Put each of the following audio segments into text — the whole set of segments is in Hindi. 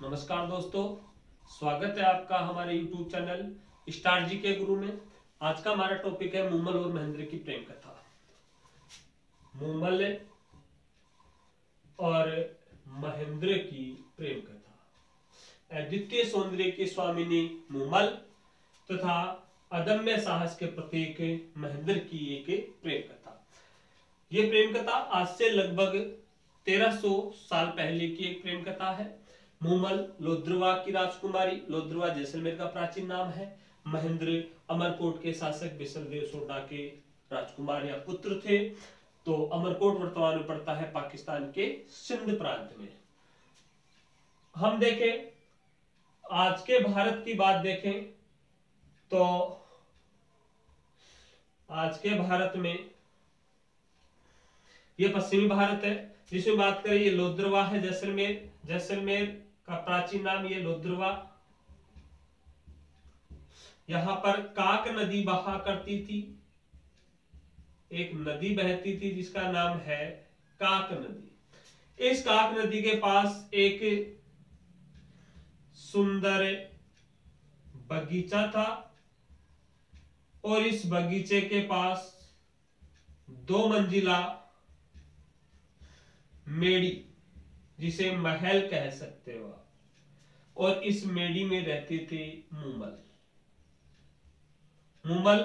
नमस्कार दोस्तों, स्वागत है आपका हमारे YouTube चैनल स्टार जी के गुरु में। आज का हमारा टॉपिक है मूमल और महेंद्र की प्रेम कथा। मूमल और महेंद्र की प्रेम कथा। अद्वितीय सौंदर्य की स्वामिनी मूमल तथा अदम्य साहस के प्रतीक महेंद्र की एक प्रेम कथा। ये प्रेम कथा आज से लगभग 1300 साल पहले की एक प्रेम कथा है। मूमल लोद्रवा की राजकुमारी, लोद्रवा जैसलमेर का प्राचीन नाम है। महेंद्र अमरकोट के शासक बिसलदेव सोडा के राजकुमार या पुत्र थे। तो अमरकोट वर्तमान में पड़ता है पाकिस्तान के सिंध प्रांत में। हम देखें, आज के भारत की बात देखें तो आज के भारत में ये पश्चिमी भारत है। जिसमें बात करें, ये लोद्रवा है, जैसलमेर, जैसलमेर का प्राचीन नाम ये लोद्रवा। यहां पर काक नदी बहा करती थी। एक नदी बहती थी जिसका नाम है काक नदी। इस काक नदी के पास एक सुंदर बगीचा था और इस बगीचे के पास 2 मंजिला मेड़ी, जिसे महल कह सकते हो, और इस मेड़ी में रहती थी मूमल। मूमल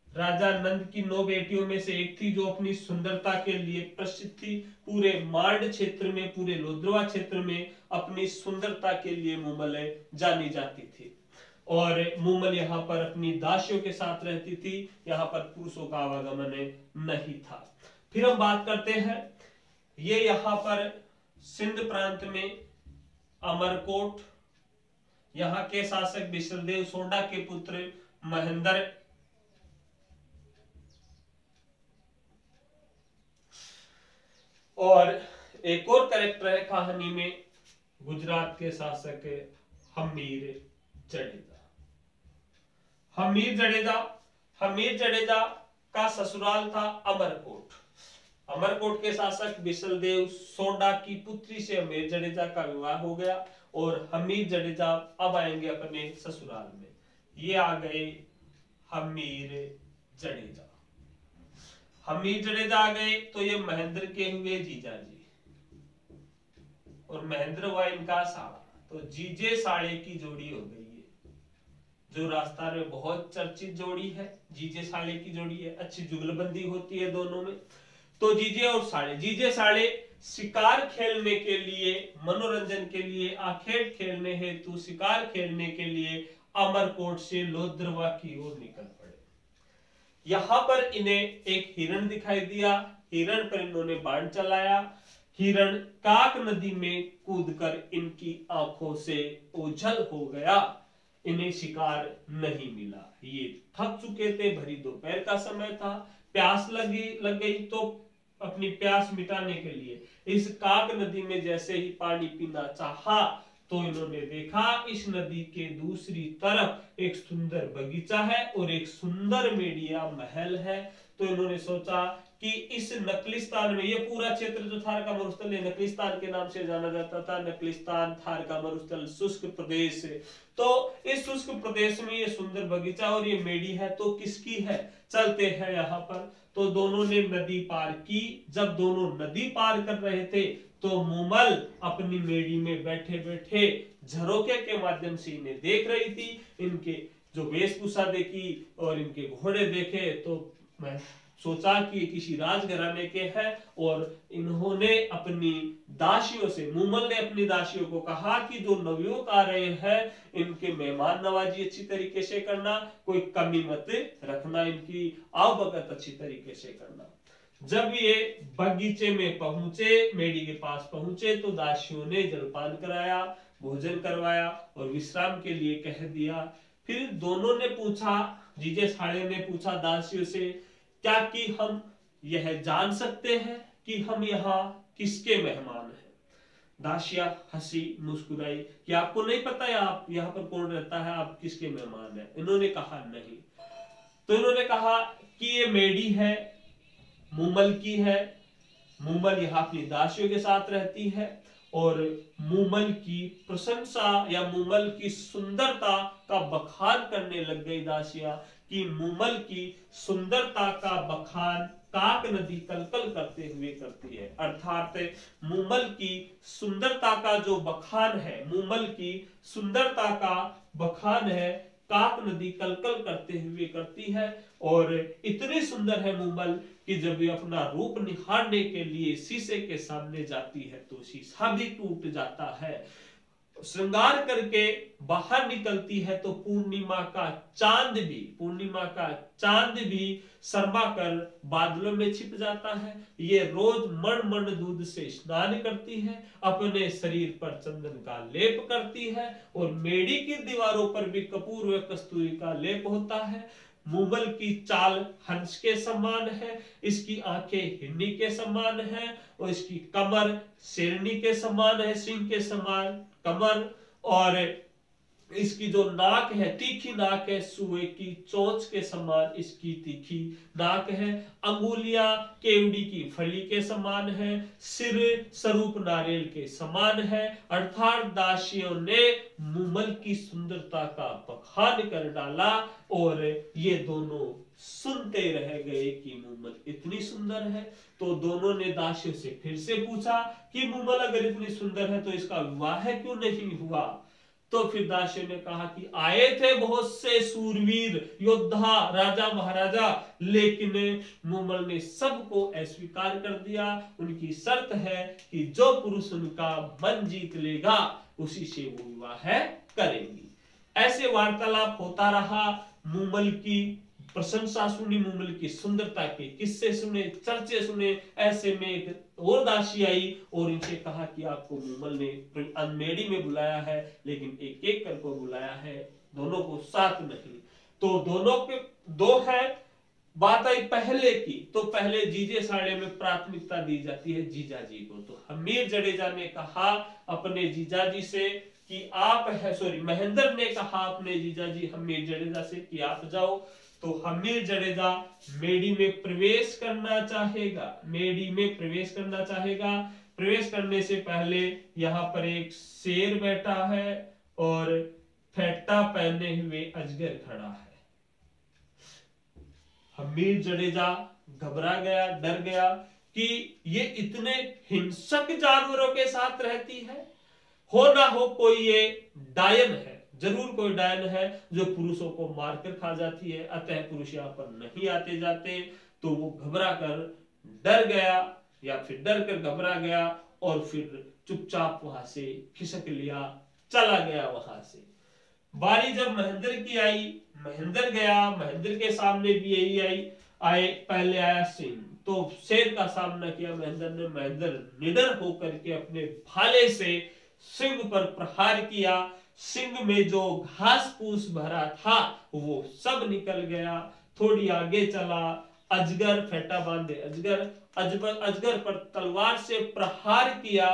राजा नंद की 9 बेटियों में से एक थी, जो अपनी सुंदरता के लिए प्रसिद्ध थी। पूरे मांड क्षेत्र में, पूरे लोद्रवा क्षेत्र में अपनी सुंदरता के लिए मूमल जानी जाती थी। और मूमल यहाँ पर अपनी दासियों के साथ रहती थी। यहाँ पर पुरुषों का आवागमन नहीं था। फिर हम बात करते हैं, ये यहाँ पर सिंध प्रांत में अमरकोट, यहाँ के शासक बिसलदेव सोडा के पुत्र महेंद्र और एक और कैरेक्टर है कहानी में, गुजरात के शासक हमीर जडेजा। हमीर जडेजा का ससुराल था अमरकोट। अमरकोट के शासक बिसलदेव सोडा की पुत्री से हमीर जडेजा का विवाह हो गया और हमीर जडेजा अब आएंगे अपने ससुराल में। ये आ गए हमीर जडेजा। हमीर जडेजा आ गए तो ये महेंद्र के हुए जीजा जी, और महेंद्र हुआ इनका साड़ा। तो जीजे साड़े की जोड़ी हो गई है, जो राजस्थान में बहुत चर्चित जोड़ी है। जीजे साड़े की जोड़ी है, अच्छी जुगलबंदी होती है दोनों में। तो जीजे और साड़े, जीजे साड़े शिकार खेलने के लिए, मनोरंजन के लिए, आखेट खेलने हेतु, शिकार खेलने के लिए अमरकोट से लोद्रवा की ओर निकल पड़े। यहां पर इन्हें एक हिरण दिखाई दिया। हिरण पर इन्होंने बाण चलाया। हिरण काक नदी में कूदकर इनकी आंखों से ओझल हो गया। इन्हें शिकार नहीं मिला। ये थक चुके थे, भरी दोपहर का समय था, प्यास लग गई। तो अपनी प्यास मिटाने के लिए इस काक नदी में जैसे ही पानी पीना चाहा, तो इन्होंने देखा इस नदी के दूसरी तरफ एक सुंदर बगीचा है और एक सुंदर मेड़िया महल है। तो इन्होंने सोचा कि इस नकलिस्तान में, ये पूरा क्षेत्र जो थार का मरुस्थल है, नकलिस्तान के नाम से जाना जाता था। नकलिस्तान, थार का मरुस्थल, शुष्क प्रदेश। तो इस शुष्क प्रदेश में ये सुंदर बगीचा और ये मेड़ी है, तो किसकी है? चलते हैं यहाँ पर। तो दोनों ने नदी पार की। जब दोनों नदी पार कर रहे थे, तो मूमल अपनी मेड़ी में बैठे बैठे झरोखे के माध्यम से इन्हें देख रही थी। इनके जो वेशभूषा देखी और इनके घोड़े देखे, तो मैं सोचा कि किसी राजघराने के हैं। और इन्होंने अपनी दासियों से, मूमल ने अपनी दासियों को कहा कि जो नवयुवक आ रहे हैं, इनके मेहमान नवाजी अच्छी तरीके से करना, कोई कमी मत रखना, इनकी आवभगत अच्छी तरीके से करना। जब ये बगीचे में पहुंचे, मेड़ी के पास पहुंचे, तो दासियों ने जलपान कराया, भोजन करवाया और विश्राम के लिए कह दिया। फिर दोनों ने पूछा, जीजे साड़े ने पूछा दासियों से, क्या कि हम यह जान सकते हैं कि हम यहाँ किसके मेहमान हैं? दासिया हंसी, मुस्कुराई कि आपको नहीं पता है आप यहाँ पर कौन रहता है, आप किसके मेहमान हैं? इन्होंने कहा नहीं। तो इन्होंने कहा कि ये मेडी है, मूमल की है। मूमल यहाँ अपनी दासियों के साथ रहती है और मूमल की प्रशंसा या मूमल की सुंदरता का बखान करने लग गई दासियां कि मूमल की सुंदरता का बखान काक नदी कलकल करते हुए करती है। अर्थात मूमल की सुंदरता का जो बखान है, मूमल की सुंदरता का बखान है, काक नदी कलकल करते हुए करती है। और इतनी सुंदर है मूमल कि जब ये अपना रूप निखारने के लिए शीशे के सामने जाती है तो शीशा भी टूट जाता है। श्रृंगार करके बाहर निकलती है तो पूर्णिमा का चांद भी शर्मा कर बादलों में छिप जाता है। ये रोज मण मण दूध से स्नान करती है, अपने शरीर पर चंदन का लेप करती है और मेड़ी की दीवारों पर भी कपूर व कस्तूरी का लेप होता है। मूमल की चाल हंस के समान है, इसकी आंखें हिरनी के समान है और इसकी कमर शेरनी के समान है, सिंह के समान कमर। और इसकी जो नाक है, तीखी नाक है, सुए की चोंच के समान इसकी तीखी नाक है। अंगुलियां केवड़ी की फली के समान है, सिर स्वरूप नारियल के समान है। अर्थात दासियों ने मूमल की सुंदरता का बखान कर डाला और ये दोनों सुनते रह गए कि मूमल इतनी सुंदर है। तो दोनों ने दासियों से फिर से पूछा कि मूमल अगर इतनी सुंदर है तो इसका विवाह क्यों नहीं हुआ। तो फिर दासियों ने कहा कि आए थे बहुत से सूरवीर योद्धा राजा महाराजा, लेकिन मूमल ने सबको अस्वीकार कर दिया। उनकी शर्त है कि जो पुरुष उनका मन जीत लेगा उसी से वो विवाह करेंगी। ऐसे वार्तालाप होता रहा। मूमल की प्रशंसा सुनी, मूमल की सुंदरता के किस्से सुने, चर्चे सुने। ऐसे में एक और दासी आई और इनसे कहा कि आपको मूमल ने मेड़ी में बुलाया है, लेकिन एक एक कर को बुलाया है, दोनों को साथ नहीं। तो दोनों के दो है। बात आई पहले की, तो पहले जीजे साड़े में प्राथमिकता दी जाती है जीजा जी को। तो हमीर जडेजा ने कहा अपने जीजा जी से कि आप है, सॉरी महेंद्र ने कहा अपने जीजा जी हमीर जडेजा से कि आप जाओ। तो हमीर जडेजा मेड़ी में प्रवेश करना चाहेगा, मेड़ी में प्रवेश करना चाहेगा। प्रवेश करने से पहले यहाँ पर एक शेर बैठा है और फेटा पहने हुए अजगर खड़ा है। हमीर जडेजा घबरा गया, डर गया कि ये इतने हिंसक जानवरों के साथ रहती है, हो ना हो कोई ये डायन है, जरूर कोई डायन है जो पुरुषों को मारकर खा जाती है। अतः पुरुष यहाँ पर नहीं आते जाते। तो वो घबरा कर डर गया या फिर डर कर घबरा गया और फिर चुपचाप वहां से खिसक लिया, चला गया वहां से। बारी जब महेंद्र की आई, महेंद्र गया, महेंद्र के सामने भी यही आए। पहले आया सिंह, तो शेर का सामना किया महेंद्र ने। महेंद्र निडर होकर के अपने भाले से सिंह पर प्रहार किया। सिंह में जो घास फूस भरा था वो सब निकल गया। थोड़ी आगे चला, अजगर फेटा बांधे अजगर पर तलवार से प्रहार किया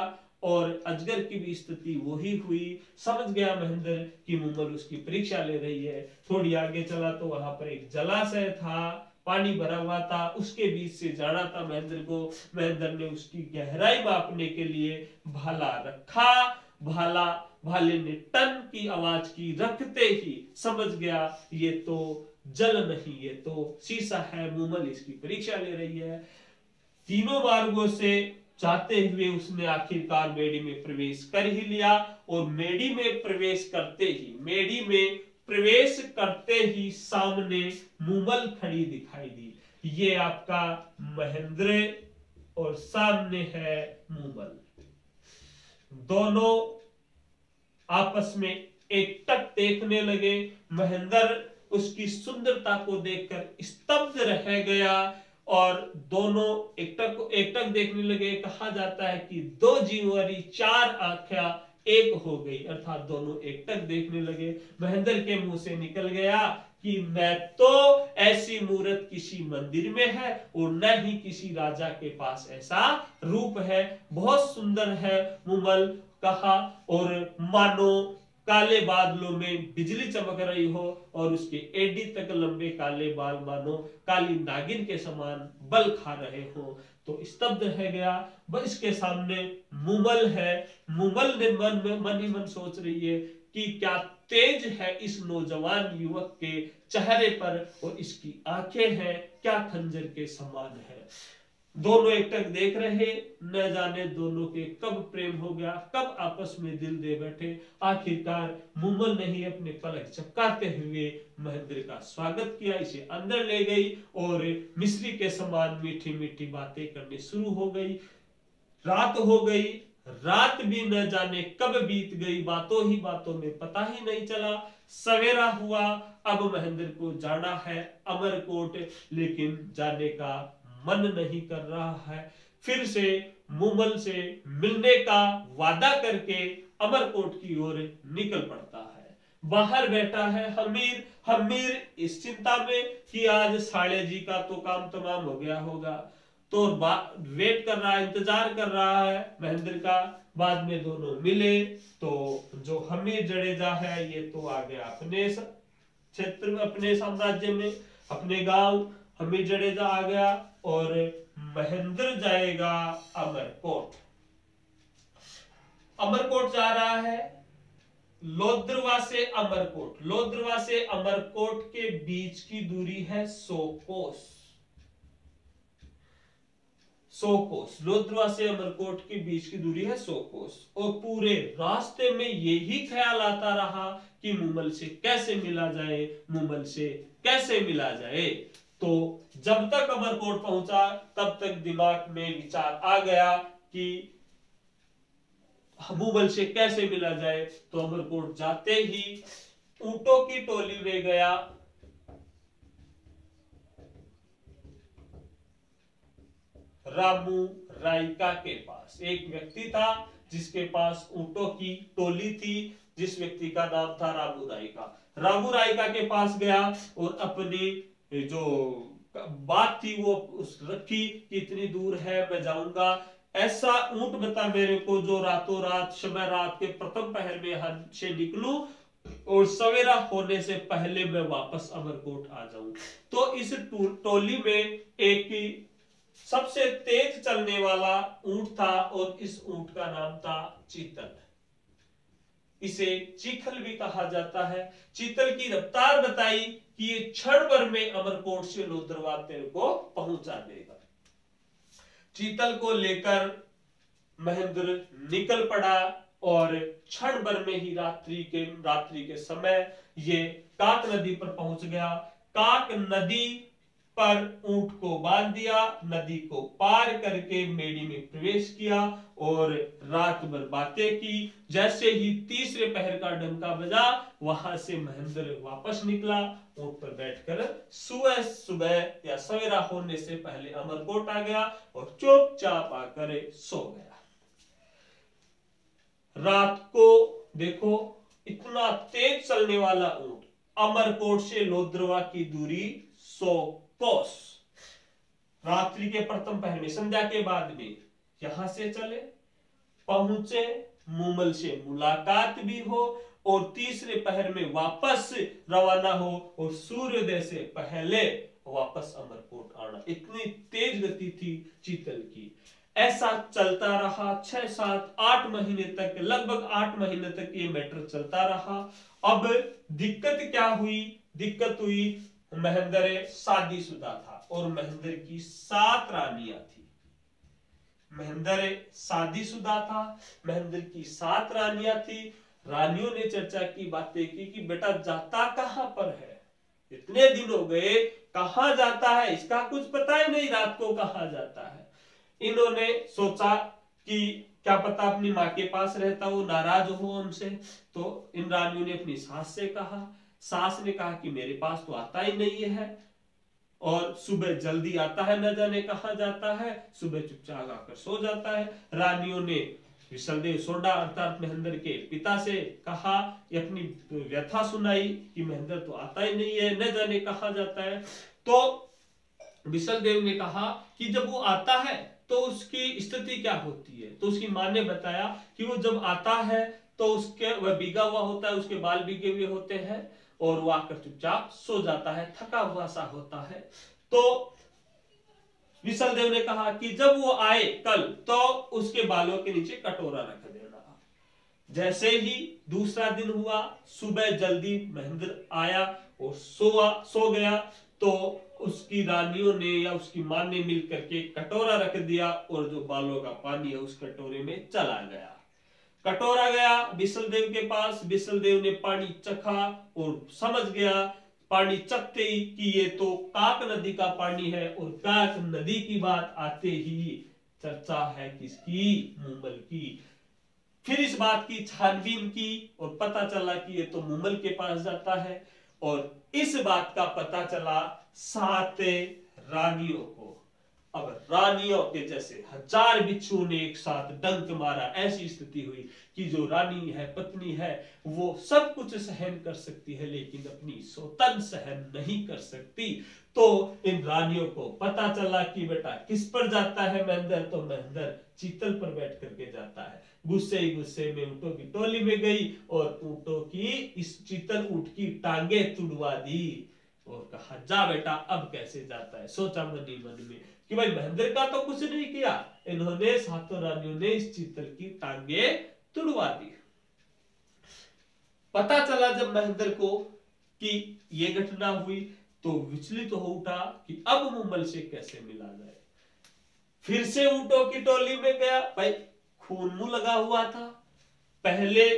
और अजगर की भी स्थिति वही हुई। समझ गया महेंद्र कि मूमल उसकी परीक्षा ले रही है। थोड़ी आगे चला तो वहां पर एक जलाशय था, पानी भरा हुआ था, उसके बीच से जाना था महेंद्र को। महेंद्र ने उसकी गहराई मापने के लिए भाला रखा। भाले ने टन की आवाज की, रखते ही समझ गया ये तो जल नहीं, ये तो शीशा है, मूमल इसकी परीक्षा ले रही है। तीनों मार्गों से जाते हुए उसने आखिरकार मेड़ी में प्रवेश कर ही लिया। और मेड़ी में प्रवेश करते ही सामने मूमल खड़ी दिखाई दी। ये आपका महेंद्र और सामने है मूमल। दोनों आपस में एकटक देखने लगे। महेंद्र उसकी सुंदरता को देखकर स्तब्ध रह गया और दोनों एकटक देखने लगे। कहा जाता है कि दो जीवरी चार आंखें एक हो गई, अर्थात दोनों एकटक देखने लगे। महेंद्र के मुंह से निकल गया कि मैं तो ऐसी मूर्त किसी मंदिर में है और न ही किसी राजा के पास ऐसा रूप है। बहुत सुंदर है मूमल कहा, और मानो काले बादलों में बिजली चमक रही हो और उसके एडी तक लंबे काले बाल मानो काली नागिन के समान बल खा रहे हो। तो स्तब्ध रह गया। वह इसके सामने मुमल है। मुमल ने मन ही मन सोच रही है कि क्या तेज है इस नौजवान युवक के चेहरे पर और इसकी आंखें हैं क्या खंजर के समान है। दोनों एकटक देख रहे, न जाने दोनों के कब प्रेम हो गया, कब आपस में दिल दे बैठे। आखिरकार मुमल ने ही अपने पलक झपकाते हुए महेंद्र का स्वागत किया, इसे अंदर ले गई और मिस्री के समान मीठी मीठी बातें करनी शुरू हो गई। रात हो गई, रात भी न जाने कब बीत गई, बातों ही बातों में पता ही नहीं चला। सवेरा हुआ, अब महेंद्र को जाना है अमरकोट, लेकिन जाने का मन नहीं कर रहा है। फिर से मुमल से मिलने का वादा करके अमरकोट की ओर निकल पड़ता है। बाहर बैठा है हमीर। हमीर इस चिंता में कि आज साले जी का तो काम तमाम हो गया होगा, तो वेट कर रहा है, इंतजार कर रहा है महेंद्र का। बाद में दोनों मिले तो जो हमीर जडेजा है ये तो आ गया अपने क्षेत्र में, अपने साम्राज्य में, अपने गांव। हमीर जडेजा आ गया और महेंद्र जाएगा अमरकोट। अमरकोट जा रहा है लोद्रवा से अमरकोट। लोद्रवा से अमरकोट के बीच की दूरी है 100 कोस। 100 कोस लोद्रवा से अमरकोट के बीच की दूरी है 100 कोस। और पूरे रास्ते में यही ख्याल आता रहा कि मुमल से कैसे मिला जाए, मुमल से कैसे मिला जाए। तो जब तक अमरकोट पहुंचा तब तक दिमाग में विचार आ गया कि मुमल से कैसे मिला जाए। तो अमरकोट जाते ही ऊंटों की टोली में गया। रामू रायका के पास एक व्यक्ति था जिसके पास ऊंटों की टोली थी, जिस व्यक्ति का नाम था रामू रायका। रामू रायका के पास गया और अपनी जो बात थी वो रखी कि इतनी दूर है, मैं जाऊंगा। ऐसा ऊंट बता मेरे को जो रातों रात शब रात के प्रथम पहर में यहाँ से निकलूं और सवेरा होने से पहले मैं वापस अमरकोट आ जाऊं। तो इस टोली में एक सबसे तेज चलने वाला ऊंट था और इस ऊंट का नाम था चीतल। इसे चीखल भी कहा जाता है। चीतल की रफ्तार बताई कि ये क्षण भर में अमरकोट से लोद्रवा तेरे को पहुंचा देगा। चीतल को लेकर महेंद्र निकल पड़ा और क्षण भर में ही रात्रि के समय ये काक नदी पर पहुंच गया। काक नदी पर ऊंट को बांध दिया, नदी को पार करके मेड़ी में प्रवेश किया और रात भर बातें की। जैसे ही तीसरे पहर का डंका बजा वहां से महेंद्र वापस निकला, ऊंट पर बैठकर सुबह या सवेरा होने से पहले अमरकोट आ गया और चुपचाप आकर सो गया। रात को देखो इतना तेज चलने वाला ऊंट, अमरकोट से लोद्रवा की दूरी 100 कोस। रात्रि के प्रथम पहर में, संध्या के बाद में यहां से चले, पहुंचे, मुमल से मुलाकात भी हो और तीसरे पहर में वापस रवाना हो और सूर्योदय से पहले वापस अमरकोट आना। इतनी तेज गति थी चीतल की। ऐसा चलता रहा 6, 7, 8 महीने तक, लगभग 8 महीने तक ये मैटर चलता रहा। अब दिक्कत क्या हुई? दिक्कत हुई महेंद्र शादीशुदा था और महेंद्र की 7 रानियां थी। महेंद्र शादीशुदा था, महेंद्र की 7 रानियां थी। रानियों ने चर्चा की, बातें की कि बेटा जाता कहां पर है, इतने दिन हो गए, कहां जाता है, इसका कुछ पता ही नहीं, रात को कहां जाता है। इन्होंने सोचा कि क्या पता अपनी माँ के पास रहता हो, नाराज हो हमसे। तो इन रानियों ने अपनी सास से कहा। सास ने कहा कि मेरे पास तो आता ही नहीं है और सुबह जल्दी आता है, न जाने कहां जाता है, सुबह चुपचाप आकर सो जाता है। रानियों ने विसलदेव सोडा अर्थात महेंद्र के पिता से कहा, अपनी व्यथा सुनाई कि महेंद्र तो आता ही नहीं है, न जाने कहां जाता है। तो विसलदेव ने कहा कि जब वो आता है तो उसकी स्थिति क्या होती है। तो उसकी मां ने बताया कि वो जब आता है तो उसके वह भीगा हुआ होता है, उसके बाल भीगे हुए होते हैं और वो आकर चुपचाप सो जाता है, थका हुआ सा होता है। तो विसल देव ने कहा कि जब वो आए कल तो उसके बालों के नीचे कटोरा रख देना। जैसे ही दूसरा दिन हुआ, सुबह जल्दी महेंद्र आया और सो गया, तो उसकी रानियों ने या उसकी मां ने मिलकर के कटोरा रख दिया और जो बालों का पानी है उस कटोरे में चला गया। कटोरा गया बिसल देव के पास, बिसल देव ने पानी चखा और समझ गया पानी चखते ही कि ये तो काक नदी का पानी है, और काक नदी की बात आते ही चर्चा है किसकी? मुमल की। फिर इस बात की छानबीन की और पता चला कि ये तो मुमल के पास जाता है, और इस बात का पता चला 7 रानियों को। अब रानियों के जैसे 1000 बिच्छुओं ने एक साथ डंक मारा, ऐसी स्थिति हुई कि जो रानी है, पत्नी है, वो सब कुछ सहन कर सकती है लेकिन अपनी सौतन सहन नहीं कर सकती। तो इन रानियों को पता चला कि बेटा किस पर जाता है महेंद्र, तो महेंद्र चीतल पर बैठ करके जाता है। गुस्से ही गुस्से में ऊंटों की टोली में गई और ऊंटों की इस चीतल ऊंट की टांगे तुड़वा दी और कहा जा बेटा अब कैसे जाता है। सोचा मन ही मन में कि भाई महेंद्र का तो कुछ नहीं किया, इन्होंने 7 रानियों ने इस चीतल की टांगे तुड़वा दी। पता चला जब महेंद्र को कि ये घटना हुई तो विचलित हो उठा कि अब मुमल से कैसे मिला जाए। फिर से ऊंटों की टोली में गया, भाई खून मुंह लगा हुआ था, पहले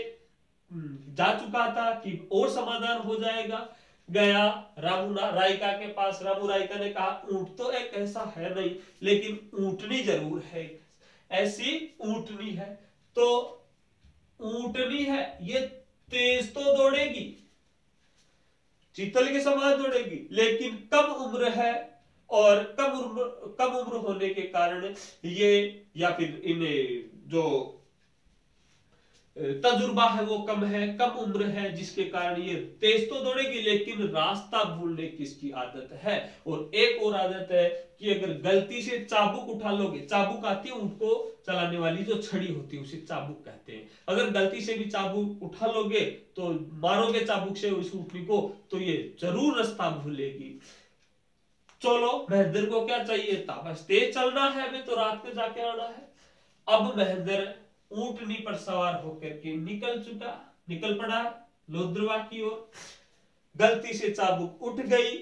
जा चुका था कि और समाधान हो जाएगा। गया रामू रायका के पास, रामू रायका ने कहा ऊंट तो एक ऐसा है नहीं लेकिन ऊंटनी जरूर है, ऐसी ऊंटनी है। तो ऊंटनी है ये तेज तो दौड़ेगी, चीतल के समान दौड़ेगी, लेकिन कम उम्र है और कम उम्र होने के कारण ये या फिर इन्हें जो तजुर्बा है वो कम है, कम उम्र है, जिसके कारण ये तेज तो दौड़ेगी लेकिन रास्ता भूलने की इसकी आदत है। और एक और आदत है कि अगर गलती से चाबुक उठा लोगे, चाबुक आती है ऊंट को चलाने वाली जो छड़ी होती है उसे चाबुक कहते हैं, अगर गलती से भी चाबुक उठा लोगे तो मारोगे चाबुक से उस ऊंटनी को तो ये जरूर रास्ता भूलेगी। चलो महेंद्र को क्या चाहिए था, बस तेज चलना है, हमें तो रात में जाके आना है। अब महेंद्र ऊंटनी पर सवार होकर के निकल पड़ा लोद्रवा की ओर। गलती से चाबुक उठ गई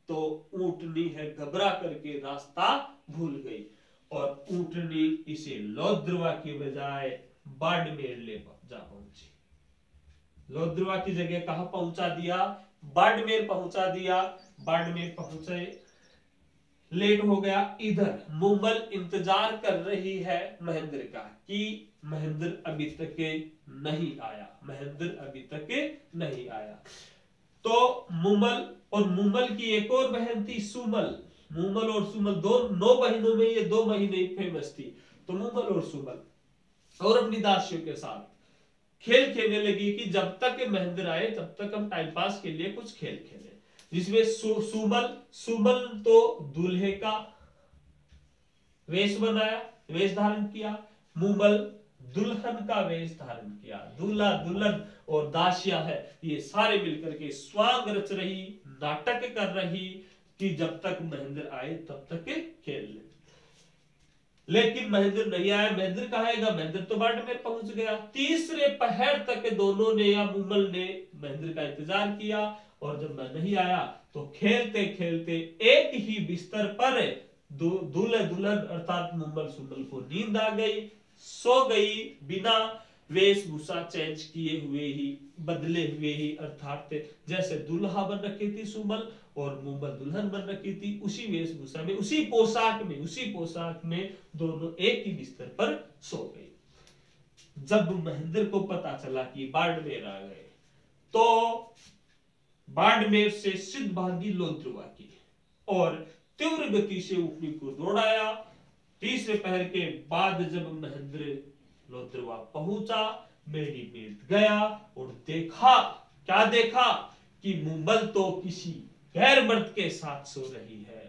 तो ऊंटनी है घबरा करके रास्ता भूल गई और ऊंटनी इसे लोद्रवा की बजाय बाड़मेर ले जा पहुंची। लोद्रवा की जगह कहां पहुंचा दिया? बाड़मेर पहुंचा दिया। बाड़मेर पहुंचे, लेट हो गया। इधर मुमल इंतजार कर रही है महेंद्र का कि महेंद्र अभी तक नहीं आया, महेंद्र अभी तक नहीं आया। तो मुमल की एक और बहन थी सुमल। मुमल और सुमल 9 बहनों में ये 2 महीने फेमस थी। तो मुमल और सुमल और अपनी दासियों के साथ खेल खेलने लगी कि जब तक महेंद्र आए तब तक हम टाइम पास के लिए कुछ खेल खेलें, जिसमें सुमल तो दूल्हे का वेश बनाया, वेश धारण किया, मुमल दुल्हन का वेश धारण किया। दूल्हा दुल्हन और दासियां है ये सारे मिलकर के स्वांग रच रही, नाटक कर रही कि जब तक महेंद्र आए तब तक खेल ले। लेकिन महेंद्र नहीं आया। महेंद्र कहाँ आएगा? महेंद्र तो बाड़मेर पहुंच गया। तीसरे पहर तक दोनों ने या मुमल ने महेंद्र का इंतजार किया और जब मैं नहीं आया तो खेलते खेलते एक ही बिस्तर पर दूल्हे दुल्हन अर्थात मुमल सुमल को नींद आ गई, सो गई बिना वेशभूषा चेंज किए हुए ही, बदले हुए ही, अर्थात जैसे दुल्हा बन रखी थी सुमल और मुमल दुल्हन बन रखी थी, उसी वेशभूषा में, उसी पोशाक में दोनों एक ही बिस्तर पर सो गए। जब महेंद्र को पता चला कि बाड़मेर आ गए तो बाड़मेर से सिद्ध भागी लोद्रवा की और तीव्र गति से ऊपरी को दौड़ाया। तीसरे पहर के बाद जब महेंद्र लोद्रवा पहुंचा, मेरी मेल गया और देखा, क्या देखा कि मुमल तो किसी गैर मर्द के साथ सो रही है।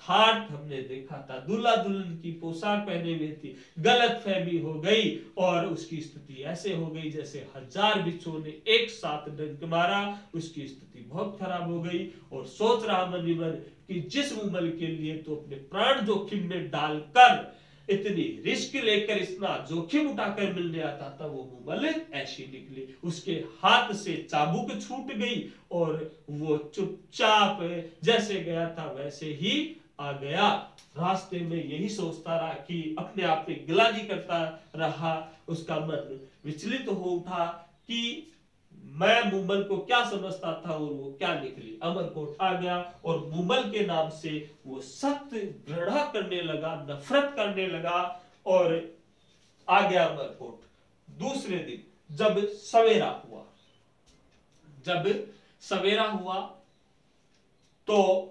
यथार्थ हमने देखा था, दूल्हा दुल्हन की पोशाक पहने हुए थी, गलत फहमी हो गई और उसकी स्थिति ऐसे हो गई जैसे 1000 बिच्छुओं ने एक साथ डंक मारा। उसकी स्थिति बहुत खराब हो गई और सोच रहा मन ही मन कि जिस मुमल के लिए तो अपने प्राण जोखिम में डालकर इतनी रिस्क लेकर इतना जोखिम उठाकर मिलने आता था, वो मुमल ऐसी निकली, उसके हाथ से चाबुक छूट गई और वो चुपचाप जैसे गया था वैसे ही आ गया। रास्ते में यही सोचता रहा कि अपने आप में गिलानी करता रहा। उसका मन विचलित हो उठा कि मैं मुमल को क्या समझता था और वो क्या निकली। अमरकोट आ गया और मुमल के नाम से वो सख्त घृणा करने लगा, नफरत करने लगा और आ गया अमरकोट। दूसरे दिन जब सवेरा हुआ तो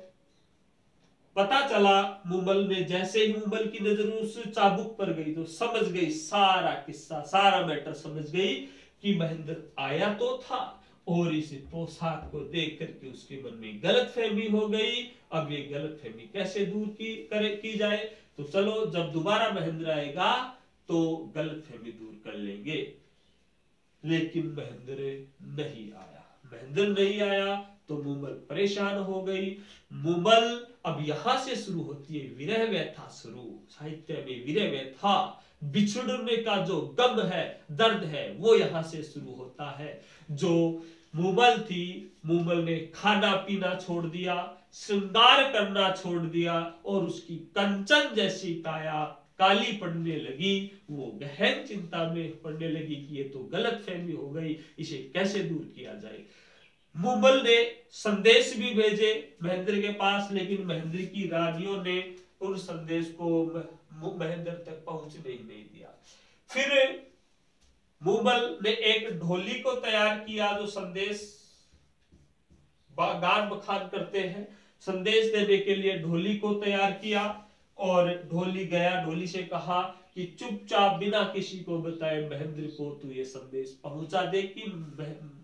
पता चला, मुमल ने जैसे ही मुमल की नजर उस चाबुक पर गई तो समझ गई सारा किस्सा, सारा मैटर समझ गई कि महेंद्र आया तो था और इस पोशाक को देख करके उसके मन में गलतफहमी हो गई। अब ये गलतफहमी कैसे दूर की जाए, तो चलो जब दोबारा महेंद्र आएगा तो गलतफहमी दूर कर लेंगे। लेकिन महेंद्र नहीं आया तो मुमल परेशान हो गई। मुमल अब यहां से शुरू होती है विरह व्यथा शुरू। साहित्य में विरह व्यथा, बिछड़ने का जो गम है, दर्द है, वो यहां से शुरू होता है। जो मुमल थी, मुमल ने खाना पीना छोड़ दिया, श्रृंगार करना छोड़ दिया और उसकी कंचन जैसी काया काली पड़ने लगी। वो गहन चिंता में पड़ने लगी कि ये तो गलतफहमी हो गई, इसे कैसे दूर किया जाए। मुमल ने संदेश भी भेजे महेंद्र के पास, लेकिन महेंद्र की रानियों ने उन संदेश को महेंद्र तक पहुंचने ही नहीं दिया। फिर मुमल ने एक ढोली को तैयार किया जो संदेश गान बखान करते हैं। संदेश देने के लिए ढोली को तैयार किया और ढोली गया, ढोली से कहा कि चुपचाप बिना किसी को बताए महेंद्र को तू ये संदेश पहुंचा दे कि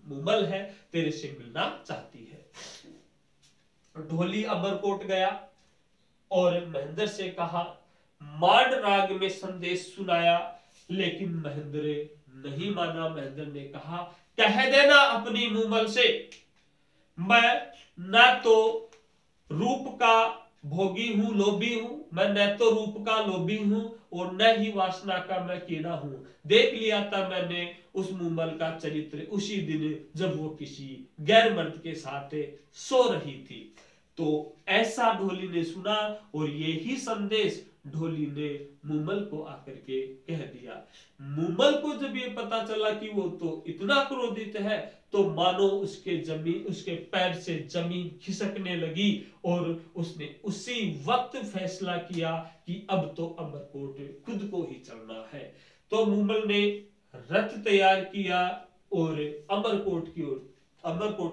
मुमल है, तेरे से मिलना चाहती है। ढोली अमरकोट गया और महेंद्र से कहा, मांड राग में संदेश सुनाया, लेकिन महेंद्र नहीं माना। महेंद्र ने कहा, कह देना अपनी मुमल से मैं न तो रूप का भोगी हूं, लोभी हूं, मैं न तो रूप का लोभी हूं और न ही वासना का मैं कीड़ा हूं। देख लिया था मैंने उस मुमल का चरित्र उसी दिन जब वो किसी गैर मर्द के साथ सो रही थी। तो ऐसा ढोली ने सुना और यही संदेश ढोली ने मुमल को आकर के कह दिया। मुमल को जब ये पता चला कि वो तो इतना क्रोधित है, तो मानो उसके पैर से जमीन खिसकने लगी और उसने उसी वक्त फैसला किया कि अब तो अमरकोट खुद को ही चलना है। तो मुमल ने रथ तैयार किया और अमरकोट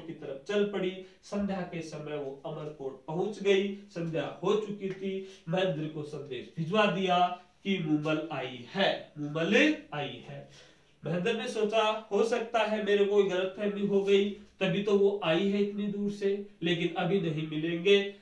की तरफ चल पड़ी। संध्या के समय वो अमरकोट पहुंच गई। संध्या हो चुकी थी। महेंद्र को संदेश भिजवा दिया कि मुमल आई है। महेंद्र ने सोचा हो सकता है मेरे को गलतफहमी हो गई, तभी तो वो आई है इतनी दूर से, लेकिन अभी नहीं मिलेंगे,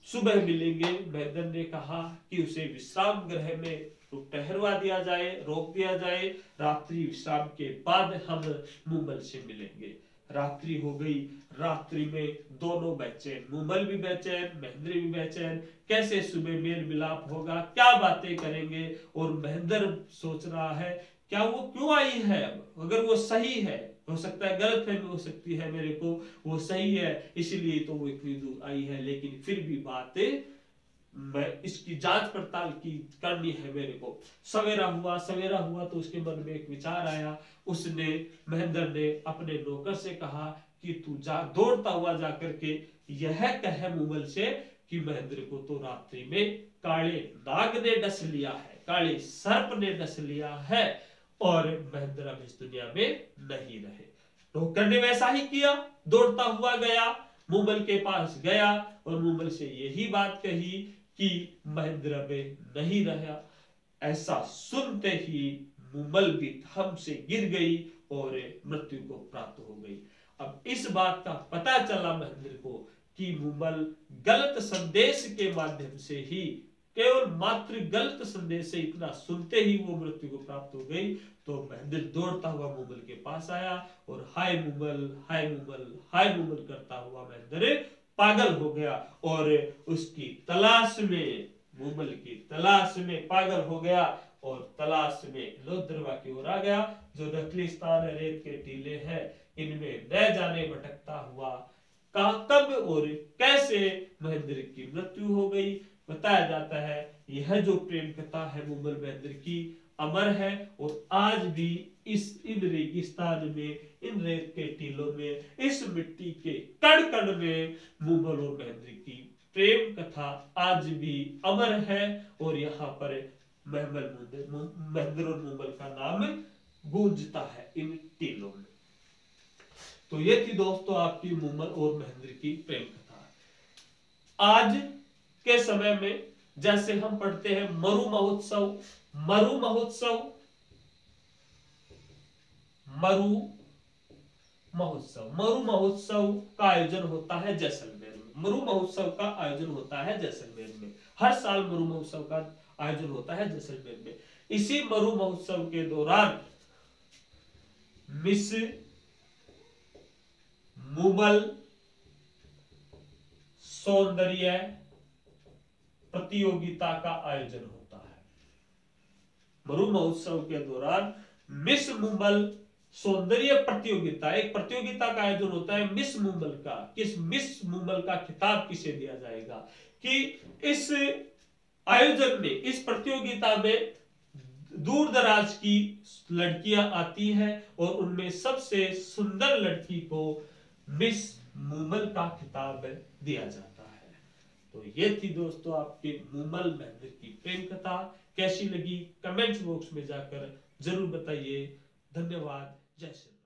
सुबह मिलेंगे। महेंद्र ने कहा कि उसे विश्राम गृह में ठहरवा दिया जाए, रोक दिया जाए। रात्रि विश्राम के बाद हम मुमल से मिलेंगे। रात्रि हो गई। रात्रि में दोनों बेचैन, मुमल भी बेचैन, महेंद्र भी बेचैन। कैसे सुबह मेल मिलाप होगा, क्या बातें करेंगे। और महेंद्र सोच रहा है क्या वो क्यों आई है। अगर वो सही है, हो सकता है गलतफहमी हो सकती है मेरे को, वो सही है इसलिए तो वो इतनी दूर आई है, लेकिन फिर भी बातें मैं इसकी जांच पड़ताल की करनी है मेरे को। सवेरा हुआ तो उसके मन में एक विचार आया। महेंद्र ने अपने नौकर से कहा कि तू दौड़ता हुआ जाकर के यह कह मुमल से कि महेंद्र को तो रात्रि में काले नाग ने डस लिया है, काले सर्प ने डस लिया है और महेंद्र अब इस दुनिया में नहीं रहे। नौकर ने वैसा ही किया, दौड़ता हुआ गया, मुमल के पास गया और मुमल से यही बात कही कि महेंद्र में नहीं रहा। ऐसा सुनते ही मुमल भी थम से गिर गई और मृत्यु को प्राप्त हो गई। अब इस बात का पता चला महेंद्र को कि मुमल गलत संदेश के माध्यम से ही, केवल मात्र गलत संदेश से इतना सुनते ही वो मृत्यु को प्राप्त हो गई। तो महेंद्र दौड़ता हुआ मुमल के पास आया और हाय मुमल, हाय मुमल, हाय मुमल करता हुआ महेंद्र पागल हो गया और उसकी तलाश में, मुमल की तलाश में पागल हो गया और तलाश में लोहद्रवा की ओर आ गया। जो नकली स्थान है, रेत के टीले हैं, इनमें न जाने भटकता हुआ कब और कैसे महेंद्र की मृत्यु हो गई। बताया जाता है यह जो प्रेम कथा है मुमल महेंद्र की अमर है और आज भी इन रेगिस्तान में, इन रेत के टीलों में, इस मिट्टी के कण कण में मुमल और महेंद्र की प्रेम कथा आज भी अमर है और यहाँ पर महेंद्र और मुमल का नाम गूंजता है इन टीलों में। तो ये थी दोस्तों आपकी मुमल और महेंद्र की प्रेम कथा। आज के समय में जैसे हम पढ़ते हैं मरु महोत्सव, मरु महोत्सव, मरु महोत्सव, मरु महोत्सव का आयोजन होता है जैसलमेर में। मरु महोत्सव का आयोजन होता है जैसलमेर में, हर साल मरु महोत्सव का आयोजन होता है जैसलमेर में। इसी मरु महोत्सव के दौरान मिस मुमल सौंदर्य प्रतियोगिता का आयोजन होता है। मरु महोत्सव के दौरान मिस मुमल सौंदर्य प्रतियोगिता, एक प्रतियोगिता का आयोजन होता है मिस मुमल का। किस मिस मुमल का खिताब किसे दिया जाएगा कि इस आयोजन में, इस प्रतियोगिता में दूर दराज की लड़कियां आती हैं और उनमें सबसे सुंदर लड़की को मिस मुमल का खिताब दिया जाता है। तो ये थी दोस्तों आपके मुमल महेंद्र की प्रेम कथा। कैसी लगी कमेंट्स बॉक्स में जाकर जरूर बताइए। धन्यवाद। जय श्री राम।